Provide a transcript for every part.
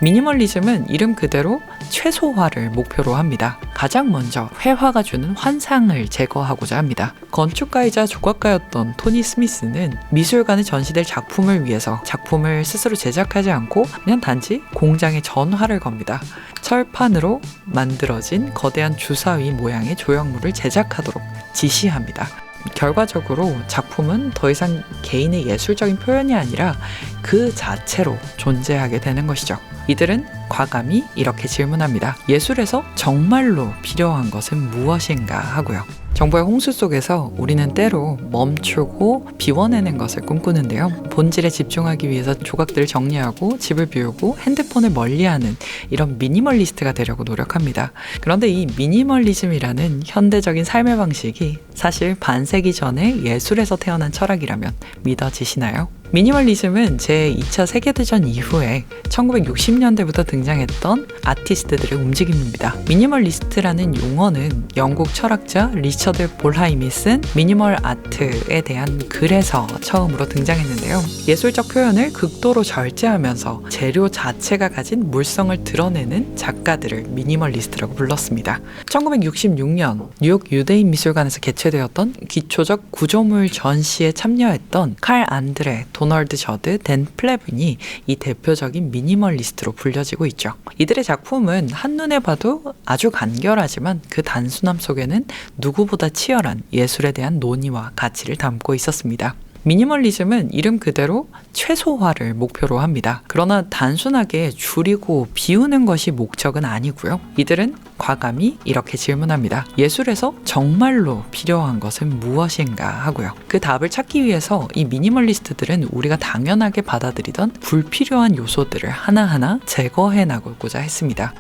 미니멀리즘은 이름 그대로 최소화를 목표로 합니다. 가장 먼저 회화가 주는 환상을 제거하고자 합니다. 건축가이자 조각가였던 토니 스미스는 미술관에 전시될 작품을 위해서 작품을 스스로 제작하지 않고 그냥 단지 공장에 전화를 겁니다. 철판으로 만들어진 거대한 주사위 모양의 조형물을 제작하도록 지시합니다. 결과적으로 작품은 더 이상 개인의 예술적인 표현이 아니라 그 자체로 존재하게 되는 것이죠. 이들은 과감히 이렇게 질문합니다. 예술에서 정말로 필요한 것은 무엇인가 하고요. 정보의 홍수 속에서 우리는 때로 멈추고 비워내는 것을 꿈꾸는데요. 본질에 집중하기 위해서 조각들을 정리하고 집을 비우고 핸드폰을 멀리하는 이런 미니멀리스트가 되려고 노력합니다. 그런데 이 미니멀리즘이라는 현대적인 삶의 방식이 사실 반세기 전에 예술에서 태어난 철학이라면 믿어지시나요? 미니멀리즘은 제2차 세계대전 이후에 1960년대부터 등장했던 아티스트들의 움직임입니다. 미니멀리스트라는 용어는 영국 철학자 리처드 볼하임이 쓴 미니멀 아트에 대한 글에서 처음으로 등장했는데요. 예술적 표현을 극도로 절제하면서 재료 자체가 가진 물성을 드러내는 작가들을 미니멀리스트라고 불렀습니다. 1966년 뉴욕 유대인 미술관에서 개최되었던 기초적 구조물 전시에 참여했던 칼 안드레, 도널드 저드, 댄 플레빈이 이 대표적인 미니멀리스트로 불려지고 있죠. 이들의 작품은 한눈에 봐도 아주 간결하지만 그 단순함 속에는 누구보다 치열한 예술에 대한 논의와 가치를 담고 있었습니다. 미니멀리즘은 이름 그대로 최소화를 목표로 합니다. 그러나 단순하게 줄이고 비우는 것이 목적은 아니고요. 이들은 과감히 이렇게 질문합니다. 예술에서 정말로 필요한 것은 무엇인가 하고요. 그 답을 찾기 위해서 이 미니멀리스트들은 우리가 당연하게 받아들이던 불필요한 요소들을 하나하나 제거해 나가고자 했습니다.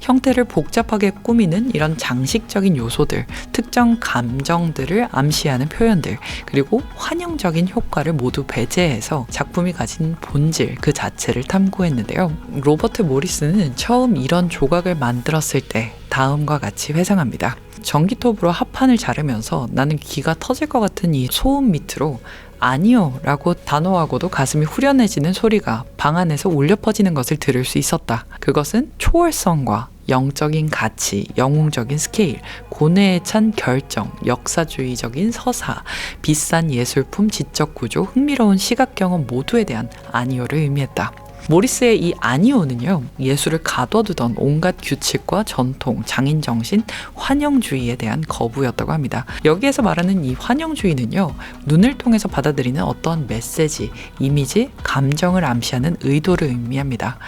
형태를 복잡하게 꾸미는 이런 장식적인 요소들, 특정 감정들을 암시하는 표현들, 그리고 환영적인 효과를 모두 배제해서 작품이 가진 본질 그 자체를 탐구했는데요. 로버트 모리스는 처음 이런 조각을 만들었을 때 다음과 같이 회상합니다. 전기톱으로 합판을 자르면서 나는 기가 터질 것 같은 이 소음 밑으로 아니요 라고 단호하고도 가슴이 후련해지는 소리가 방 안에서 울려 퍼지는 것을 들을 수 있었다. 그것은 초월성과 영적인 가치, 영웅적인 스케일, 고뇌에 찬 결정, 역사주의적인 서사, 비싼 예술품, 지적 구조, 흥미로운 시각 경험 모두에 대한 아니오를 의미했다. 모리스의 이 아니오는요, 예술을 가둬두던 온갖 규칙과 전통, 장인정신, 환영주의에 대한 거부였다고 합니다. 여기에서 말하는 이 환영주의는요, 눈을 통해서 받아들이는 어떤 메시지, 이미지, 감정을 암시하는 의도를 의미합니다.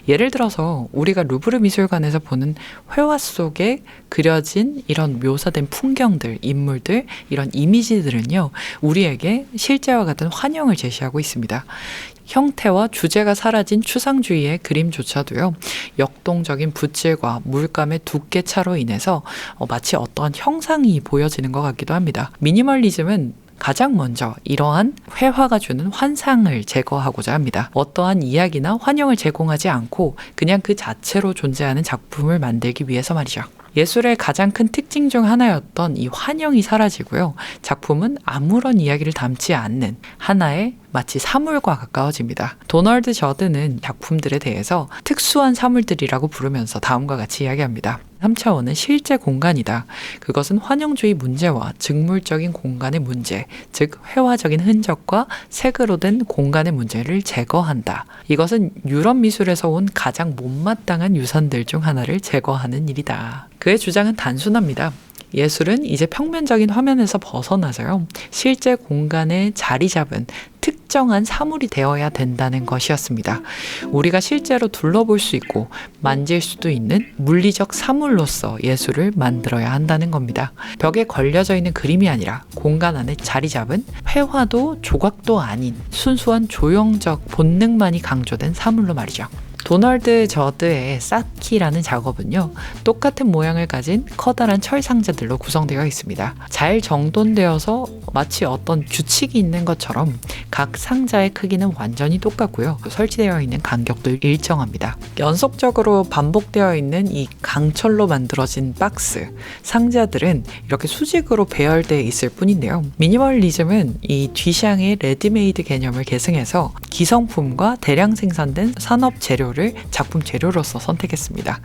예를 들어서 우리가 루브르 미술관에서 보는 회화 속에 그려진 이런 묘사된 풍경들, 인물들, 이런 이미지들은요, 우리에게 실제와 같은 환영을 제시하고 있습니다. 형태와 주제가 사라진 추상주의의 그림조차도요, 역동적인 붓질과 물감의 두께 차로 인해서 마치 어떠한 형상이 보여지는 것 같기도 합니다. 미니멀리즘은 가장 먼저 이러한 회화가 주는 환상을 제거하고자 합니다. 어떠한 이야기나 환영을 제공하지 않고 그냥 그 자체로 존재하는 작품을 만들기 위해서 말이죠. 예술의 가장 큰 특징 중 하나였던 이 환영이 사라지고요. 작품은 아무런 이야기를 담지 않는 하나의 마치 사물과 가까워집니다. 도널드 저드는 작품들에 대해서 특수한 사물들이라고 부르면서 다음과 같이 이야기합니다. 3차원은 실제 공간이다. 그것은 환영주의 문제와 즉물적인 공간의 문제, 즉 회화적인 흔적과 색으로 된 공간의 문제를 제거한다. 이것은 유럽 미술에서 온 가장 못마땅한 유산들 중 하나를 제거하는 일이다. 그의 주장은 단순합니다. 예술은 이제 평면적인 화면에서 벗어나서요, 실제 공간에 자리 잡은 특정한 사물이 되어야 된다는 것이었습니다. 우리가 실제로 둘러볼 수 있고 만질 수도 있는 물리적 사물로서 예술을 만들어야 한다는 겁니다. 벽에 걸려져 있는 그림이 아니라 공간 안에 자리 잡은 회화도 조각도 아닌 순수한 조형적 본능만이 강조된 사물로 말이죠. 도널드 저드의 쌓기라는 작업은요, 똑같은 모양을 가진 커다란 철 상자들로 구성되어 있습니다. 잘 정돈되어서 마치 어떤 규칙이 있는 것처럼 각 상자의 크기는 완전히 똑같고요. 설치되어 있는 간격도 일정합니다. 연속적으로 반복되어 있는 이 강철로 만들어진 박스, 상자들은 이렇게 수직으로 배열되어 있을 뿐인데요. 미니멀리즘은 이 뒤샹의 레디메이드 개념을 계승해서 기성품과 대량 생산된 산업 재료를 재료들을 작품 재료로서 선택했습니다.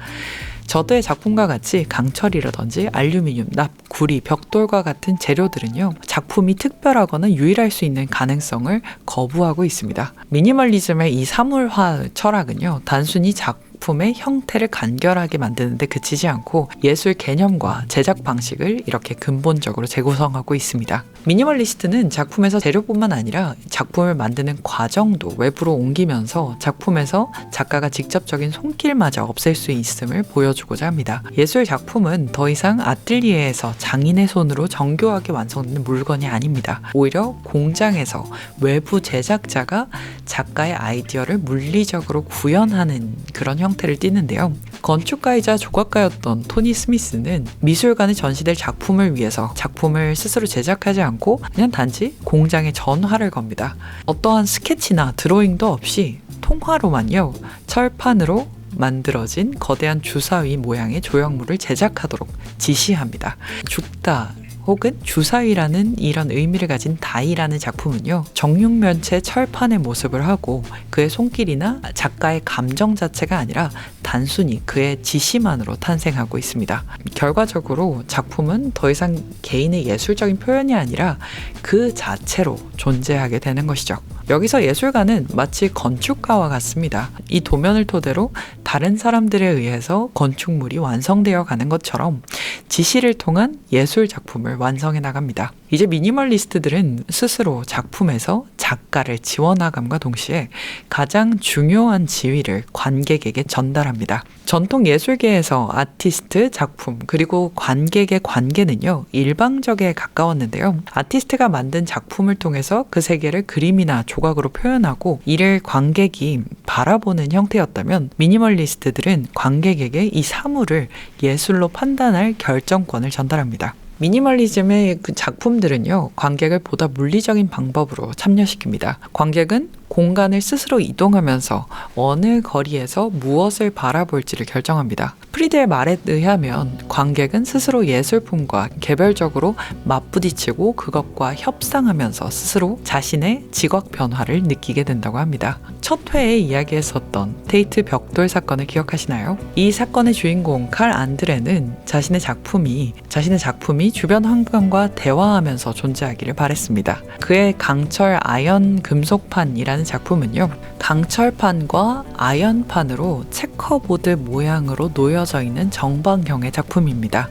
저드의 작품과 같이 강철이라든지 알루미늄, 납, 구리, 벽돌과 같은 재료들은요, 작품이 특별하거나 유일할 수 있는 가능성을 거부하고 있습니다. 미니멀리즘의 이 사물화 철학은요, 단순히 작품의 형태를 간결하게 만드는 데 그치지 않고 예술 개념과 제작 방식을 이렇게 근본적으로 재구성하고 있습니다. 미니멀리스트는 작품에서 재료뿐만 아니라 작품을 만드는 과정도 외부로 옮기면서 작품에서 작가가 직접적인 손길마저 없앨 수 있음을 보여주고자 합니다. 예술 작품은 더 이상 아틀리에에서 장인의 손으로 정교하게 완성되는 물건이 아닙니다. 오히려 공장에서 외부 제작자가 작가의 아이디어를 물리적으로 구현하는 그런 형태를 띠는데요. 건축가이자 조각가였던 토니 스미스는 미술관에 전시될 작품을 위해서 작품을 스스로 제작하지 않고 그냥 단지 공장에 전화를 겁니다. 어떠한 스케치나 드로잉도 없이 통화로만요, 철판으로 만들어진 거대한 주사위 모양의 조형물을 제작하도록 지시합니다. 죽다 혹은 주사위라는 이런 의미를 가진 다이라는 작품은요, 정육면체 철판의 모습을 하고 그의 손길이나 작가의 감정 자체가 아니라 단순히 그의 지시만으로 탄생하고 있습니다. 결과적으로 작품은 더 이상 개인의 예술적인 표현이 아니라 그 자체로 존재하게 되는 것이죠. 여기서 예술가는 마치 건축가와 같습니다. 이 도면을 토대로 다른 사람들에 의해서 건축물이 완성되어 가는 것처럼 지시를 통한 예술 작품을 완성해 나갑니다. 이제 미니멀리스트들은 스스로 작품에서 작가를 지워나감과 동시에 가장 중요한 지위를 관객에게 전달합니다. 전통 예술계에서 아티스트, 작품, 그리고 관객의 관계는요, 일방적에 가까웠는데요. 아티스트가 만든 작품을 통해서 그 세계를 그림이나 조각으로 표현하고 이를 관객이 바라보는 형태였다면, 미니멀리스트들은 관객에게 이 사물을 예술로 판단할 결정권을 전달합니다. 미니멀리즘의 그 작품들은요, 관객을 보다 물리적인 방법으로 참여시킵니다. 관객은 공간을 스스로 이동하면서 어느 거리에서 무엇을 바라볼지를 결정합니다. 프리드의 말에 의하면 관객은 스스로 예술품과 개별적으로 맞부딪히고 그것과 협상하면서 스스로 자신의 지각 변화를 느끼게 된다고 합니다. 첫 회에 이야기했었던 테이트 벽돌 사건을 기억하시나요? 이 사건의 주인공 칼 안드레는 자신의 작품이 주변 환경과 대화하면서 존재하기를 바랬습니다. 그의 강철 아연 금속판이라는 작품은요, 강철판과 아연판으로 체커보드 모양으로 놓여져 있는 정방형의 작품입니다.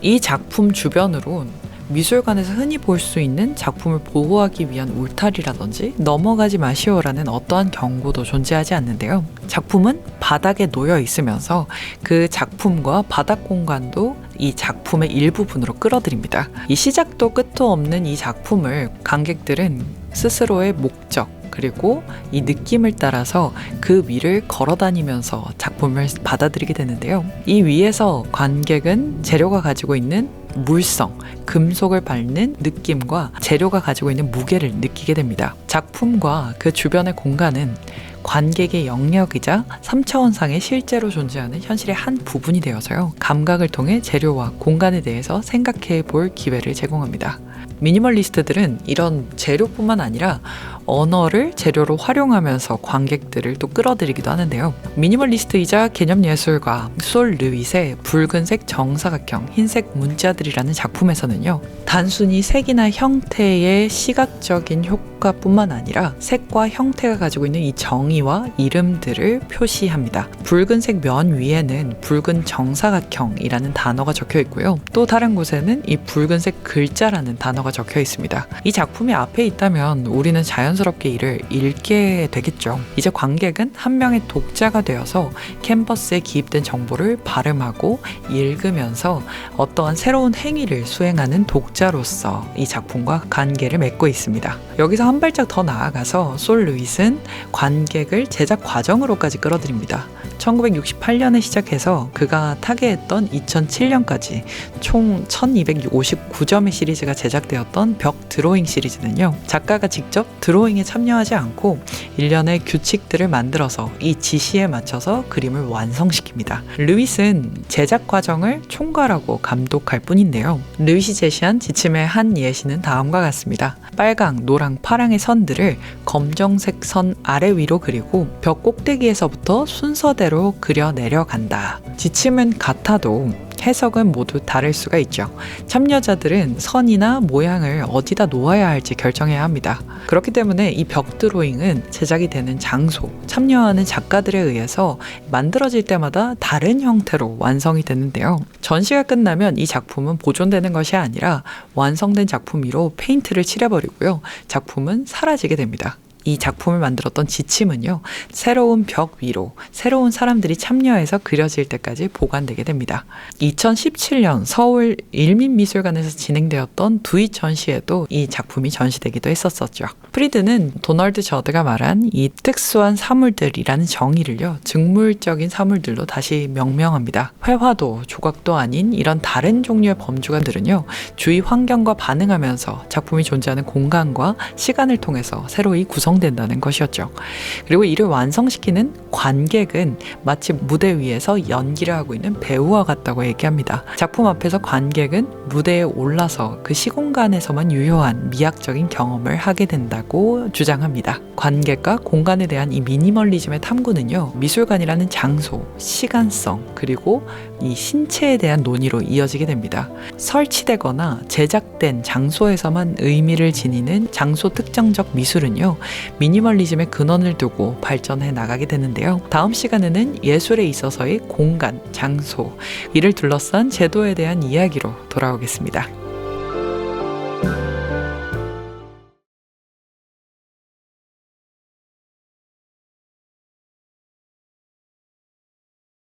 이 작품 주변으로 미술관에서 흔히 볼 수 있는 작품을 보호하기 위한 울타리라든지 넘어가지 마시오라는 어떠한 경고도 존재하지 않는데요. 작품은 바닥에 놓여 있으면서 그 작품과 바닥 공간도 이 작품의 일부분으로 끌어들입니다. 이 시작도 끝도 없는 이 작품을 관객들은 스스로의 목적, 그리고 이 느낌을 따라서 그 위를 걸어다니면서 작품을 받아들이게 되는데요. 이 위에서 관객은 재료가 가지고 있는 물성, 금속을 밟는 느낌과 재료가 가지고 있는 무게를 느끼게 됩니다. 작품과 그 주변의 공간은 관객의 영역이자 3차원상에 실제로 존재하는 현실의 한 부분이 되어서요, 감각을 통해 재료와 공간에 대해서 생각해 볼 기회를 제공합니다. 미니멀리스트들은 이런 재료뿐만 아니라 언어를 재료로 활용하면서 관객들을 또 끌어들이기도 하는데요. 미니멀리스트이자 개념예술가 솔 르윗의 붉은색 정사각형 흰색 문자들이라는 작품에서는요, 단순히 색이나 형태의 시각적인 효과뿐만 아니라 색과 형태가 가지고 있는 이 정의와 이름들을 표시합니다. 붉은색 면 위에는 붉은 정사각형이라는 단어가 적혀 있고요. 또 다른 곳에는 이 붉은색 글자라는 단어가 적혀 있습니다. 이 작품이 앞에 있다면 우리는 자연스럽게 이를 읽게 되겠죠. 이제 관객은 한 명의 독자가 되어서 캔버스에 기입된 정보를 발음하고 읽으면서 어떠한 새로운 행위를 수행하는 독자로서 이 작품과 관계를 맺고 있습니다. 여기서 한 발짝 더 나아가서 솔 르윗은 관객을 제작 과정으로까지 끌어들입니다. 1968년에 시작해서 그가 타계했던 2007년까지 총 1259점의 시리즈가 제작되었던 벽 드로잉 시리즈는요, 작가가 직접 드로잉에 참여하지 않고 일련의 규칙들을 만들어서 이 지시에 맞춰서 그림을 완성시킵니다. 르윗은 제작 과정을 총괄하고 감독할 뿐인데요. 르윗이 제시한 지침의 한 예시는 다음과 같습니다. 빨강, 노랑, 파랑의 선들을 검정색 선 아래 위로 그리고 벽 꼭대기에서부터 순서대로 그려 내려간다. 지침은 같아도 해석은 모두 다를 수가 있죠. 참여자들은 선이나 모양을 어디다 놓아야 할지 결정해야 합니다. 그렇기 때문에 이 벽 드로잉은 제작이 되는 장소, 참여하는 작가들에 의해서 만들어질 때마다 다른 형태로 완성이 되는데요. 전시가 끝나면 이 작품은 보존되는 것이 아니라 완성된 작품 위로 페인트를 칠해버리고요. 작품은 사라지게 됩니다. 이 작품을 만들었던 지침은요, 새로운 벽 위로 새로운 사람들이 참여해서 그려질 때까지 보관되게 됩니다. 2017년 서울 일민미술관에서 진행되었던 두잇 전시에도 이 작품이 전시되기도 했었죠. 프리드는 도널드 저드가 말한 이 특수한 사물들이라는 정의를요, 즉물적인 사물들로 다시 명명합니다. 회화도 조각도 아닌 이런 다른 종류의 범주가들은요, 주위 환경과 반응하면서 작품이 존재하는 공간과 시간을 통해서 새로이 구성된다는 것이었죠. 그리고 이를 완성시키는 관객은 마치 무대 위에서 연기를 하고 있는 배우와 같다고 얘기합니다. 작품 앞에서 관객은 무대에 올라서 그 시공간에서만 유효한 미학적인 경험을 하게 된다고 주장합니다. 관객과 공간에 대한 이 미니멀리즘의 탐구는요, 미술관이라는 장소, 시간성, 그리고 이 신체에 대한 논의로 이어지게 됩니다. 설치되거나 제작된 장소에서만 의미를 지니는 장소 특정적 미술은요, 미니멀리즘의 근원을 두고 발전해 나가게 되는데요. 다음 시간에는 예술에 있어서의 공간, 장소, 이를 둘러싼 제도에 대한 이야기로 돌아오겠습니다.